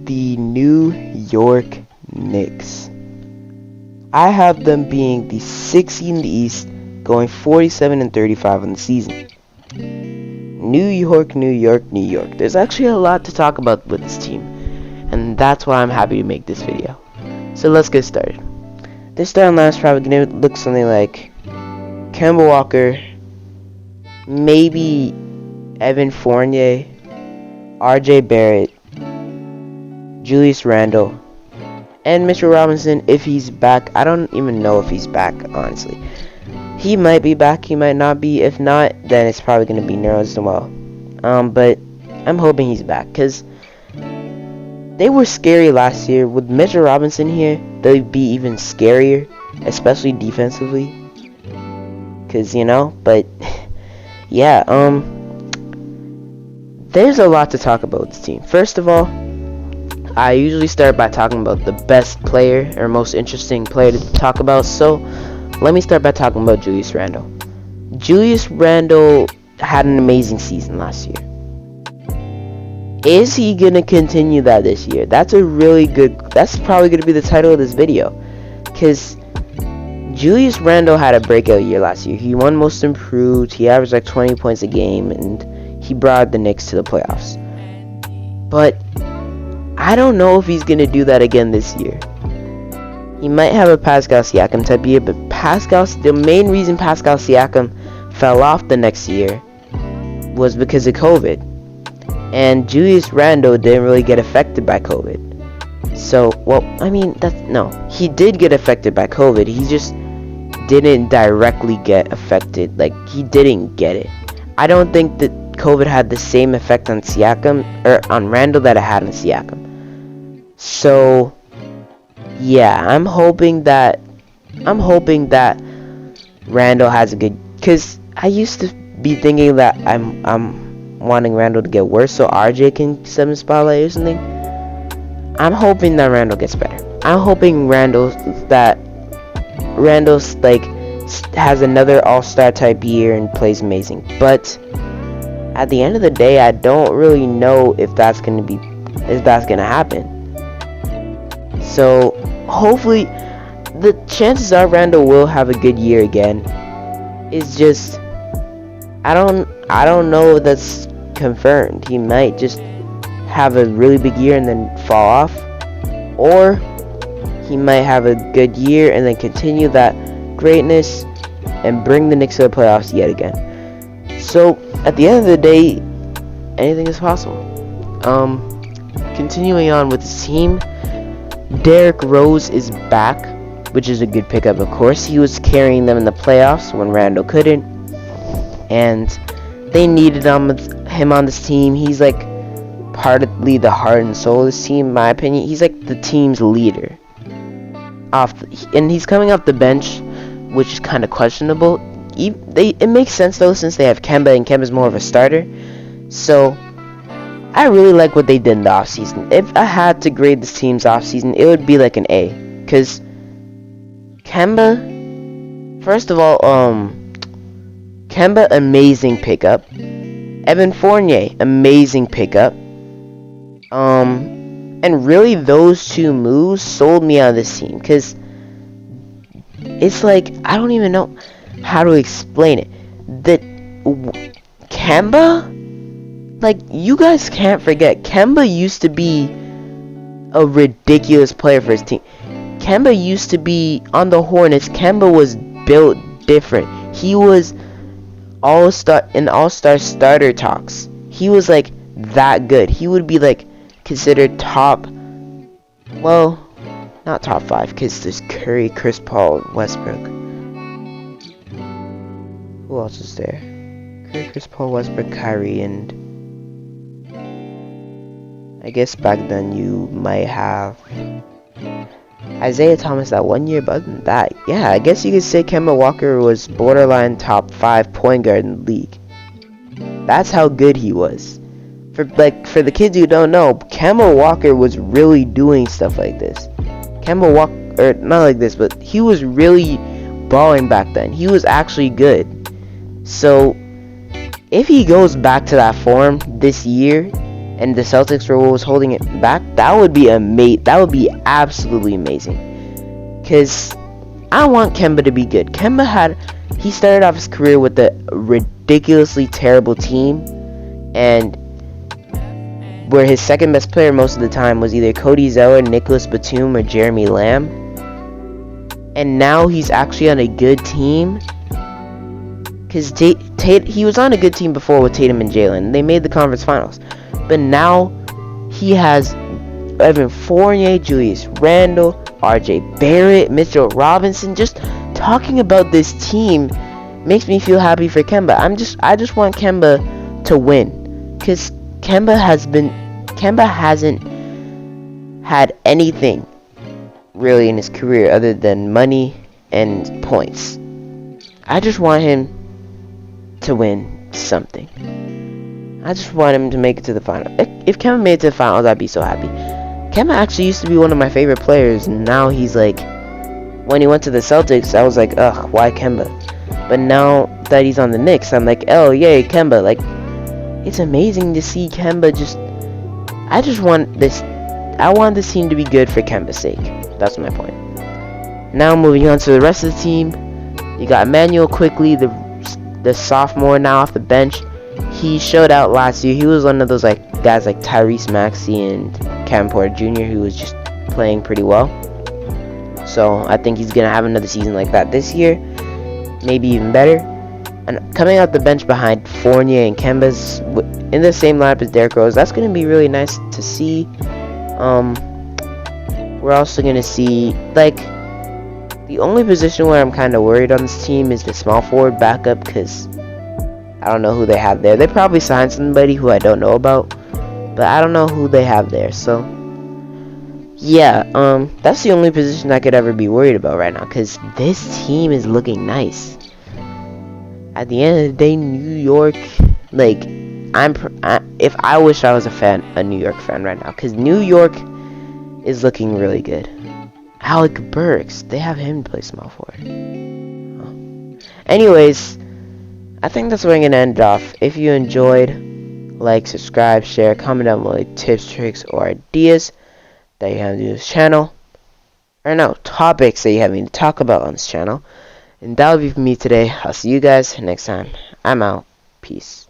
the New York Knicks. I have them being the 6th seed in the East, going 47-35 on the season. New York, New York, New York. There's actually a lot to talk about with this team, and that's why I'm happy to make this video. So let's get started. This starting line is probably going to look something like Kemba Walker, maybe Evan Fournier, RJ Barrett, Julius Randle, and Mitchell Robinson if he's back. I don't even know if he's back, honestly. He might be back, he might not be. If not, then it's probably going to be Nerlens Noel. But I'm hoping he's back, because they were scary last year. With Mitchell Robinson here, they'd be even scarier, especially defensively. Because, but yeah, there's a lot to talk about with this team. First of all, I usually start by talking about the best player or most interesting player to talk about. So let me start by talking about Julius Randle. Julius Randle had an amazing season last year. Is he gonna continue that this year? That's probably gonna be the title of this video, because Julius Randle had a breakout year last year. He won Most Improved, he averaged like 20 points a game, and he brought the Knicks to the playoffs. But I don't know if he's gonna do that again this year. He might have a Pascal Siakam type year, but the main reason Pascal Siakam fell off the next year was because of COVID. And Julius Randle didn't really get affected by COVID. So, he did get affected by COVID. He just didn't directly get affected. Like, he didn't get it. I don't think that COVID had the same effect on Siakam, or on Randle, that it had on Siakam. So, yeah, I'm hoping that Randle has a good, because I used to be thinking that I'm wanting Randle to get worse so RJ can set him spotlight or something. I'm hoping that Randle gets better. I'm hoping Randle's like has another all-star type year and plays amazing. But at the end of the day, I don't really know if that's gonna happen. So hopefully, the chances are Randle will have a good year again. It's just I don't know if that's confirmed. He might just have a really big year and then fall off, or he might have a good year and then continue that greatness and bring the Knicks to the playoffs yet again. So at the end of the day, anything is possible. Continuing on with the team, Derrick Rose is back, which is a good pickup, of course. He was carrying them in the playoffs when Randle couldn't, and they needed him on this team. He's like partly the heart and soul of this team, in my opinion. He's like the team's leader. And he's coming off the bench, which is kind of questionable. It makes sense though, since they have Kemba, and Kemba's more of a starter. So I really like what they did in the offseason. If I had to grade this team's offseason, it would be like an A. Because Kemba, first of all, Kemba, amazing pickup. Evan Fournier, amazing pickup. And really, those two moves sold me on this team. Because it's like, I don't even know how to explain it. That Kemba, like, you guys can't forget, Kemba used to be a ridiculous player for his team. Kemba used to be on the Hornets. Kemba was built different. He was all-star starter talks. He was like that good. He would be like considered top, well, not top 5, because there's Curry, Chris Paul, Westbrook. Who else is there? Curry, Chris Paul, Westbrook, Kyrie, and I guess back then you might have Isaiah Thomas that 1 year, but other than that, yeah, I guess you could say Kemba Walker was borderline top 5 point guard in the league. That's how good he was. For the kids who don't know, Kemba Walker was really doing stuff like this. Kemba Walker, or not like this, but he was really balling back then. He was actually good. So if he goes back to that form this year and the Celtics was holding it back, that would be that would be absolutely amazing. Cause I want Kemba to be good. He started off his career with a ridiculously terrible team, and where his second best player most of the time was either Cody Zeller, Nicholas Batum, or Jeremy Lamb. And now he's actually on a good team. Because he was on a good team before with Tatum and Jalen. They made the conference finals. But now he has Evan Fournier, Julius Randle, RJ Barrett, Mitchell Robinson. Just talking about this team makes me feel happy for Kemba. I just want Kemba to win. Because Kemba hasn't had anything really in his career other than money and points. I just want him to win something. I just want him to make it to the final. If Kemba made it to the finals, I'd be so happy. Kemba actually used to be one of my favorite players, and now he's like, when he went to the Celtics, I was like, ugh, why Kemba? But now that he's on the Knicks, I'm like, oh yay, Kemba. Like, it's amazing to see Kemba I want this team to be good for Kemba's sake. That's my point. Now moving on to the rest of the team, you got Emmanuel Quickly, the sophomore now off the bench. He showed out last year. He was one of those guys like Tyrese Maxey and Cam Porter Jr. who was just playing pretty well. So I think he's gonna have another season like that this year, maybe even better. And coming out the bench behind Fournier and Kemba's in the same lineup as Derrick Rose, that's gonna be really nice to see. We're also gonna see the only position where I'm kind of worried on this team is the small forward backup, because I don't know who they have there. They probably signed somebody who I don't know about, but I don't know who they have there. So yeah, that's the only position I could ever be worried about right now, because this team is looking nice. At the end of the day, New York, if I wish I was a New York fan right now, because New York is looking really good. Alec Burks, they have him play small forward. Oh. Anyways, I think that's where I'm gonna end off. If you enjoyed, like, subscribe, share, comment down below tips, tricks, or ideas that you have to do this channel, or no, topics that you have me to talk about on this channel. And that'll be for me today. I'll see you guys next time. I'm out. Peace.